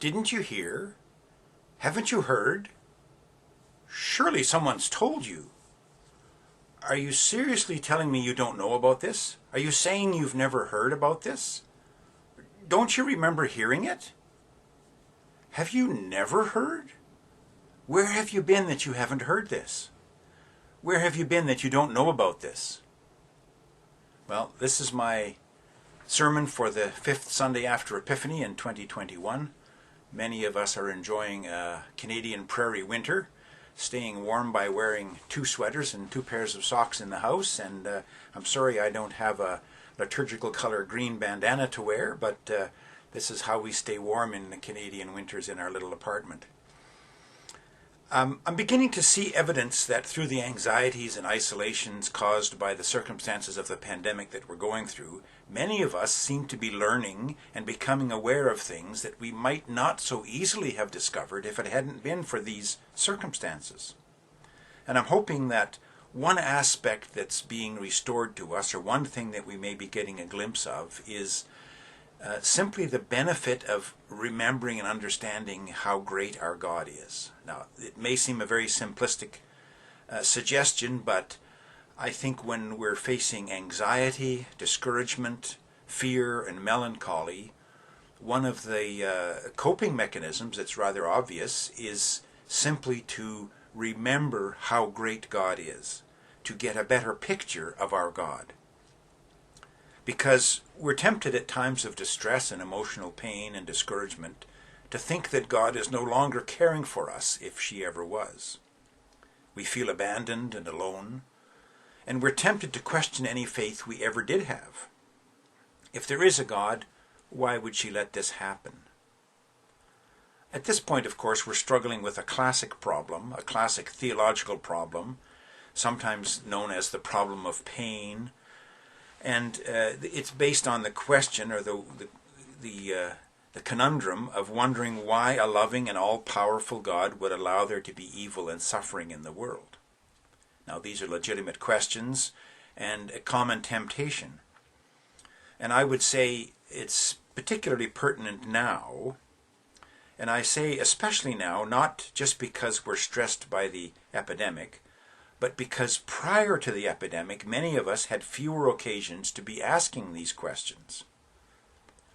Didn't you hear? Haven't you heard? Surely someone's told you. Are you seriously telling me you don't know about this? Are you saying you've never heard about this? Don't you remember hearing it? Have you never heard? Where have you been that you haven't heard this? Where have you been that you don't know about this? Well, this is my sermon for the 5th Sunday after Epiphany in 2021. Many of us are enjoying a Canadian prairie winter, staying warm by wearing 2 sweaters and 2 pairs of socks in the house. And I'm sorry I don't have a liturgical color green bandana to wear, but this is how we stay warm in the Canadian winters in our little apartment. I'm beginning to see evidence that through the anxieties and isolations caused by the circumstances of the pandemic that we're going through, many of us seem to be learning and becoming aware of things that we might not so easily have discovered if it hadn't been for these circumstances. And I'm hoping that one aspect that's being restored to us, or one thing that we may be getting a glimpse of, is simply the benefit of remembering and understanding how great our God is. Now, it may seem a very simplistic suggestion, but I think when we're facing anxiety, discouragement, fear, and melancholy, one of the coping mechanisms that's rather obvious is simply to remember how great God is, to get a better picture of our God. Because we're tempted at times of distress and emotional pain and discouragement to think that God is no longer caring for us if she ever was. We feel abandoned and alone, and we're tempted to question any faith we ever did have. If there is a God, why would she let this happen? At this point, of course, we're struggling with a classic problem, a classic theological problem, sometimes known as the problem of pain. And it's based on the question, or the conundrum of wondering why a loving and all-powerful God would allow there to be evil and suffering in the world. Now, these are legitimate questions and a common temptation. And I would say it's particularly pertinent now, and I say especially now, not just because we're stressed by the epidemic, but because prior to the epidemic, many of us had fewer occasions to be asking these questions.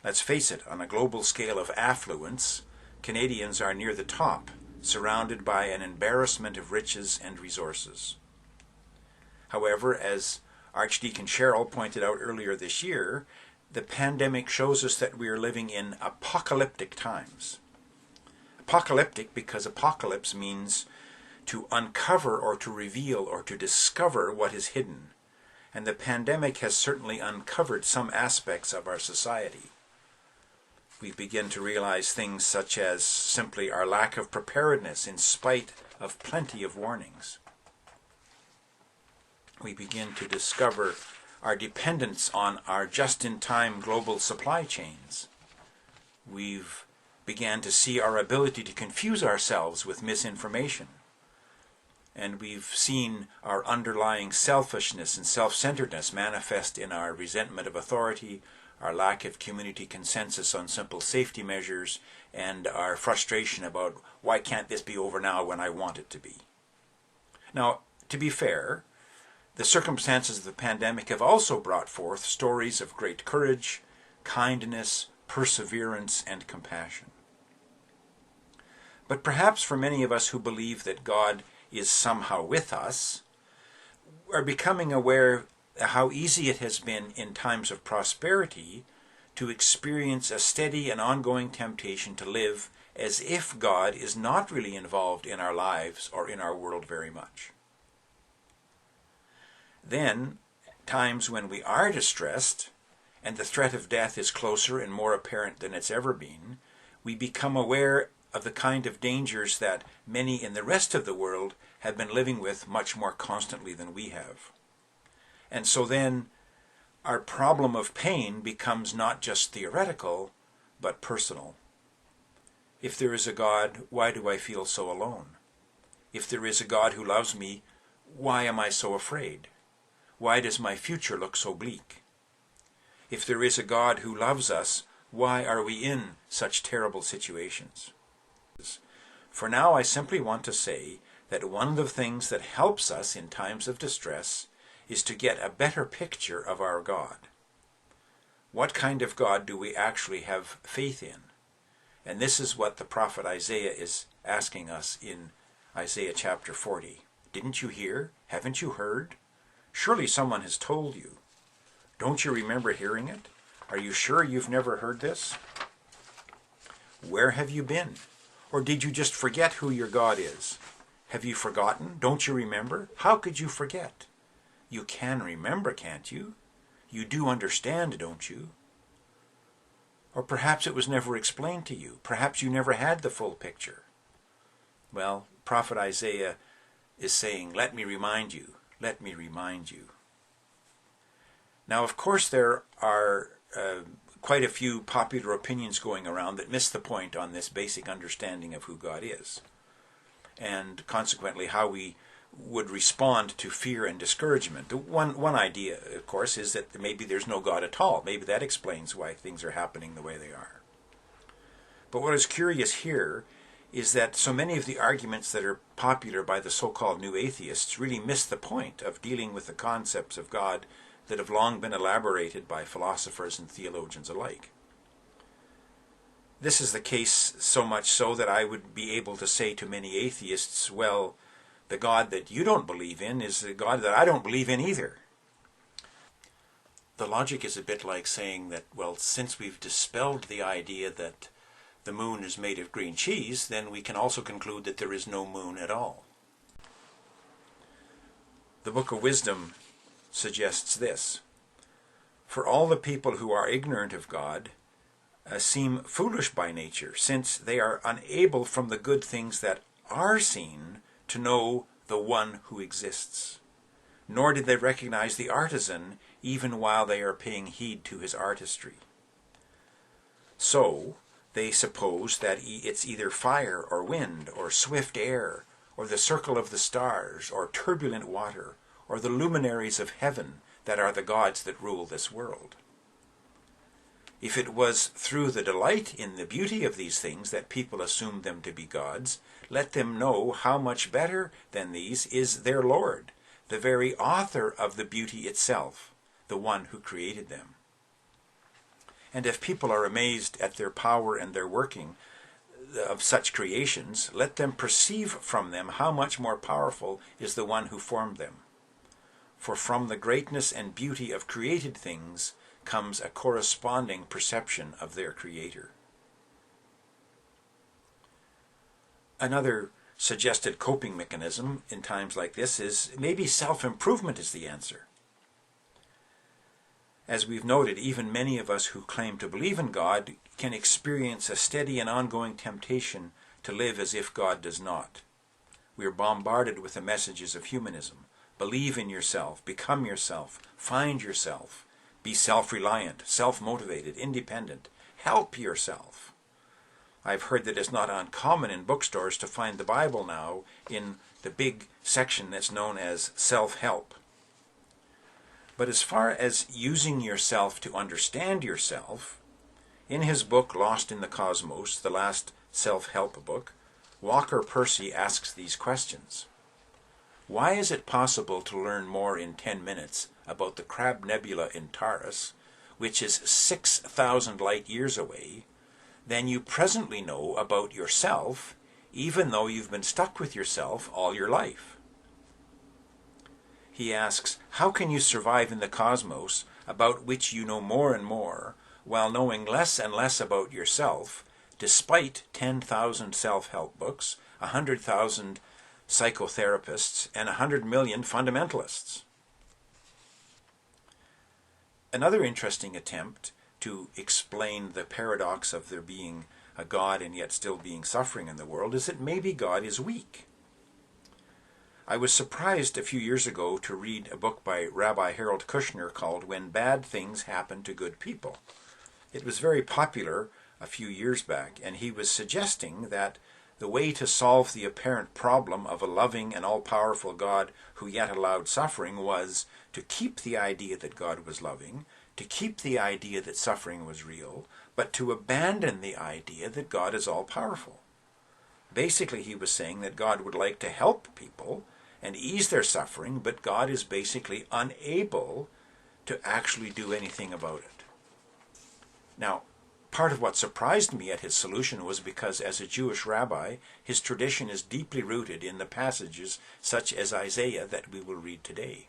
Let's face it, on a global scale of affluence, Canadians are near the top, surrounded by an embarrassment of riches and resources. However, as Archdeacon Cheryl pointed out earlier this year, the pandemic shows us that we are living in apocalyptic times. Apocalyptic because apocalypse means to uncover or to reveal or to discover what is hidden. And the pandemic has certainly uncovered some aspects of our society. We begin to realize things such as simply our lack of preparedness in spite of plenty of warnings. We begin to discover our dependence on our just-in-time global supply chains. We've began to see our ability to confuse ourselves with misinformation. And we've seen our underlying selfishness and self-centeredness manifest in our resentment of authority, our lack of community consensus on simple safety measures, and our frustration about why can't this be over now when I want it to be. Now, to be fair, the circumstances of the pandemic have also brought forth stories of great courage, kindness, perseverance, and compassion. But perhaps for many of us who believe that God is somehow with us, are becoming aware how easy it has been in times of prosperity to experience a steady and ongoing temptation to live as if God is not really involved in our lives or in our world very much. Then, times when we are distressed and the threat of death is closer and more apparent than it's ever been, we become aware of the kind of dangers that many in the rest of the world have been living with much more constantly than we have. And so then our problem of pain becomes not just theoretical, but personal. If there is a God, why do I feel so alone? If there is a God who loves me, why am I so afraid? Why does my future look so bleak? If there is a God who loves us, Why are we in such terrible situations? For now, I simply want to say that one of the things that helps us in times of distress is to get a better picture of our God. What kind of God do we actually have faith in? And this is what the prophet Isaiah is asking us in Isaiah chapter 40. Didn't you hear? Haven't you heard? Surely someone has told you. Don't you remember hearing it? Are you sure you've never heard this? Where have you been? Or did you just forget who your God is? Have you forgotten? Don't you remember? How could you forget? You can remember, can't you? You do understand, don't you? Or perhaps it was never explained to you. Perhaps you never had the full picture. Well, prophet Isaiah is saying, let me remind you, let me remind you. Now, of course, there are quite a few popular opinions going around that miss the point on this basic understanding of who God is, and consequently how we would respond to fear and discouragement. One idea, of course, is that maybe there's no God at all. Maybe that explains why things are happening the way they are. But what is curious here is that so many of the arguments that are popular by the so-called new atheists really miss the point of dealing with the concepts of God that have long been elaborated by philosophers and theologians alike. This is the case so much so that I would be able to say to many atheists, well, the God that you don't believe in is the God that I don't believe in either. The logic is a bit like saying that, well, since we've dispelled the idea that the moon is made of green cheese, then we can also conclude that there is no moon at all. The Book of Wisdom suggests this: for all the people who are ignorant of God seem foolish by nature, since they are unable from the good things that are seen to know the one who exists. Nor did they recognize the artisan even while they are paying heed to his artistry. So they suppose that it's either fire or wind or swift air or the circle of the stars or turbulent water or the luminaries of heaven that are the gods that rule this world. If it was through the delight in the beauty of these things that people assumed them to be gods, let them know how much better than these is their Lord, the very author of the beauty itself, the one who created them. And if people are amazed at their power and their working of such creations, let them perceive from them how much more powerful is the one who formed them. For from the greatness and beauty of created things comes a corresponding perception of their Creator. Another suggested coping mechanism in times like this is maybe self-improvement is the answer. As we've noted, even many of us who claim to believe in God can experience a steady and ongoing temptation to live as if God does not. We are bombarded with the messages of humanism. Believe in yourself, become yourself, find yourself, be self-reliant, self-motivated, independent, help yourself. I've heard that it's not uncommon in bookstores to find the Bible now in the big section that's known as self-help. But as far as using yourself to understand yourself, in his book Lost in the Cosmos, the last self-help book, Walker Percy asks these questions. Why is it possible to learn more in 10 minutes about the Crab Nebula in Taurus, which is 6,000 light years away, than you presently know about yourself, even though you've been stuck with yourself all your life? He asks, how can you survive in the cosmos about which you know more and more, while knowing less and less about yourself, despite 10,000 self-help books, 100,000 psychotherapists, and 100 million fundamentalists? Another interesting attempt to explain the paradox of there being a God and yet still being suffering in the world is that maybe God is weak. I was surprised a few years ago to read a book by Rabbi Harold Kushner called When Bad Things Happen to Good People. It was very popular a few years back, and he was suggesting that the way to solve the apparent problem of a loving and all-powerful God who yet allowed suffering was to keep the idea that God was loving, to keep the idea that suffering was real, but to abandon the idea that God is all-powerful. Basically, he was saying that God would like to help people and ease their suffering, but God is basically unable to actually do anything about it. Now, part of what surprised me at his solution was because, as a Jewish rabbi, his tradition is deeply rooted in the passages such as Isaiah that we will read today.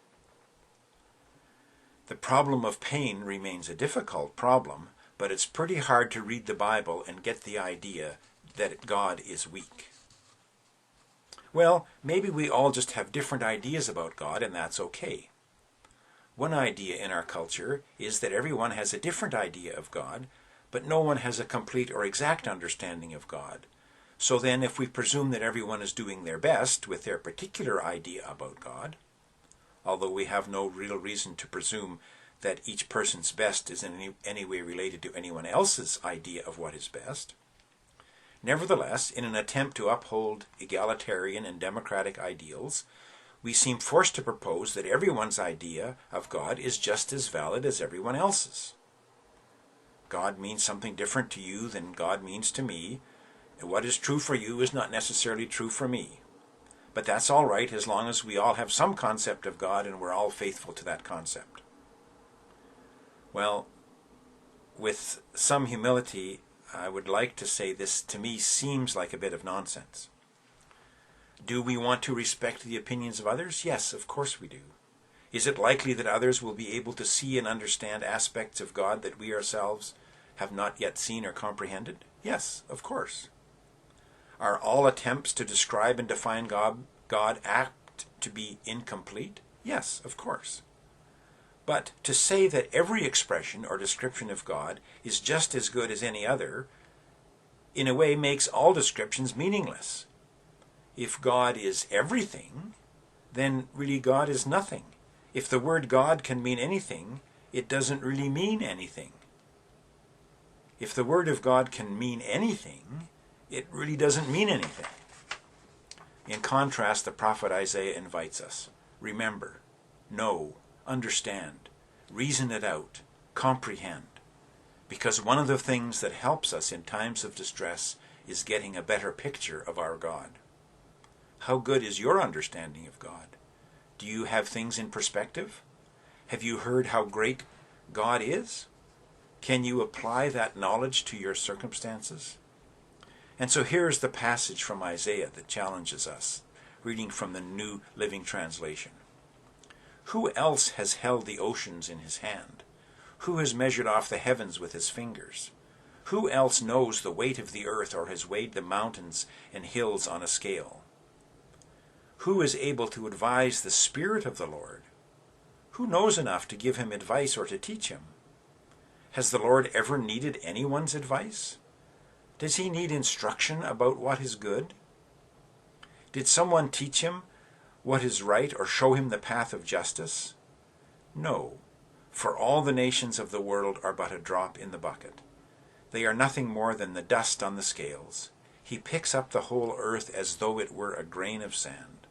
The problem of pain remains a difficult problem, but it's pretty hard to read the Bible and get the idea that God is weak. Well, maybe we all just have different ideas about God, and that's okay. One idea in our culture is that everyone has a different idea of God, but no one has a complete or exact understanding of God. So then, if we presume that everyone is doing their best with their particular idea about God, although we have no real reason to presume that each person's best is in any way related to anyone else's idea of what is best, nevertheless, in an attempt to uphold egalitarian and democratic ideals, we seem forced to propose that everyone's idea of God is just as valid as everyone else's. God means something different to you than God means to me, and what is true for you is not necessarily true for me. But that's all right as long as we all have some concept of God and we're all faithful to that concept. Well, with some humility, I would like to say this to me seems like a bit of nonsense. Do we want to respect the opinions of others? Yes, of course we do. Is it likely that others will be able to see and understand aspects of God that we ourselves have not yet seen or comprehended? Yes, of course. Are all attempts to describe and define God apt to be incomplete? Yes, of course. But to say that every expression or description of God is just as good as any other, in a way makes all descriptions meaningless. If God is everything, then really God is nothing. If the word God can mean anything, it doesn't really mean anything. If the word of God can mean anything, it really doesn't mean anything. In contrast, the prophet Isaiah invites us. Remember, know, understand, reason it out, comprehend. Because one of the things that helps us in times of distress is getting a better picture of our God. How good is your understanding of God? Do you have things in perspective? Have you heard how great God is? Can you apply that knowledge to your circumstances? And so here's the passage from Isaiah that challenges us, reading from the New Living Translation. Who else has held the oceans in his hand? Who has measured off the heavens with his fingers? Who else knows the weight of the earth or has weighed the mountains and hills on a scale? Who is able to advise the Spirit of the Lord? Who knows enough to give him advice or to teach him? Has the Lord ever needed anyone's advice? Does he need instruction about what is good? Did someone teach him what is right or show him the path of justice? No, for all the nations of the world are but a drop in the bucket. They are nothing more than the dust on the scales. He picks up the whole earth as though it were a grain of sand.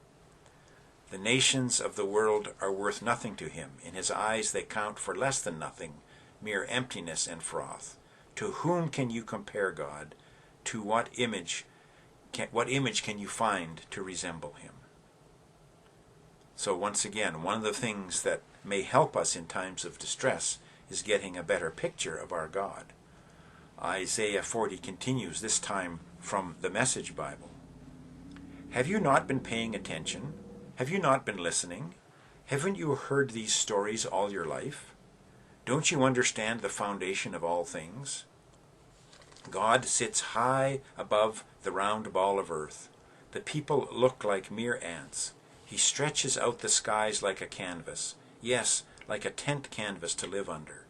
The nations of the world are worth nothing to him. In his eyes they count for less than nothing, mere emptiness and froth. To whom can you compare God? To what image can you find to resemble him? So once again, one of the things that may help us in times of distress is getting a better picture of our God. Isaiah 40 continues, this time from the Message Bible. Have you not been paying attention? Have you not been listening? Haven't you heard these stories all your life? Don't you understand the foundation of all things? God sits high above the round ball of earth. The people look like mere ants. He stretches out the skies like a canvas. Yes, like a tent canvas to live under.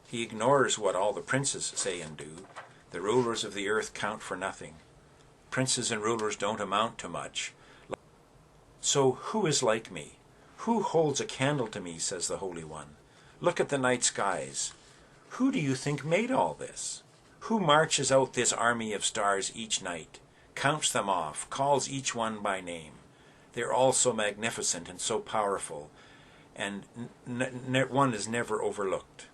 He ignores what all the princes say and do. The rulers of the earth count for nothing. Princes and rulers don't amount to much. So who is like me? Who holds a candle to me, says the Holy One. Look at the night skies. Who do you think made all this? Who marches out this army of stars each night, counts them off, calls each one by name? They're all so magnificent and so powerful, and one is never overlooked.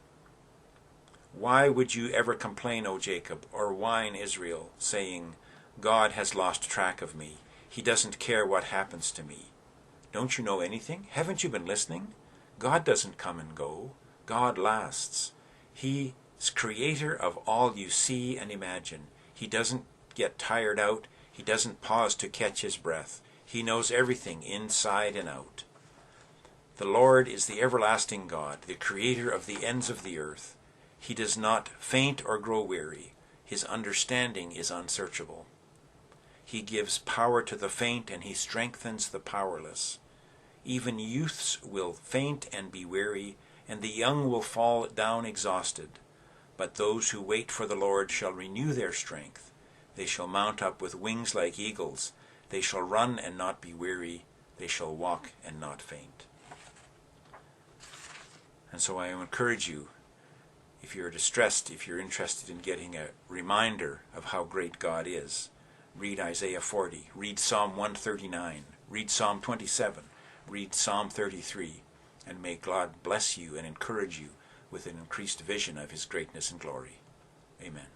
Why would you ever complain, O Jacob, or whine, Israel, saying, God has lost track of me. He doesn't care what happens to me. Don't you know anything? Haven't you been listening? God doesn't come and go. God lasts. He is creator of all you see and imagine. He doesn't get tired out. He doesn't pause to catch his breath. He knows everything inside and out. The Lord is the everlasting God, the creator of the ends of the earth. He does not faint or grow weary. His understanding is unsearchable. He gives power to the faint, and he strengthens the powerless. Even youths will faint and be weary, and the young will fall down exhausted. But those who wait for the Lord shall renew their strength. They shall mount up with wings like eagles. They shall run and not be weary. They shall walk and not faint. And so I encourage you, if you're distressed, if you're interested in getting a reminder of how great God is, read Isaiah 40, read Psalm 139, read Psalm 27, read Psalm 33, and may God bless you and encourage you with an increased vision of his greatness and glory. Amen.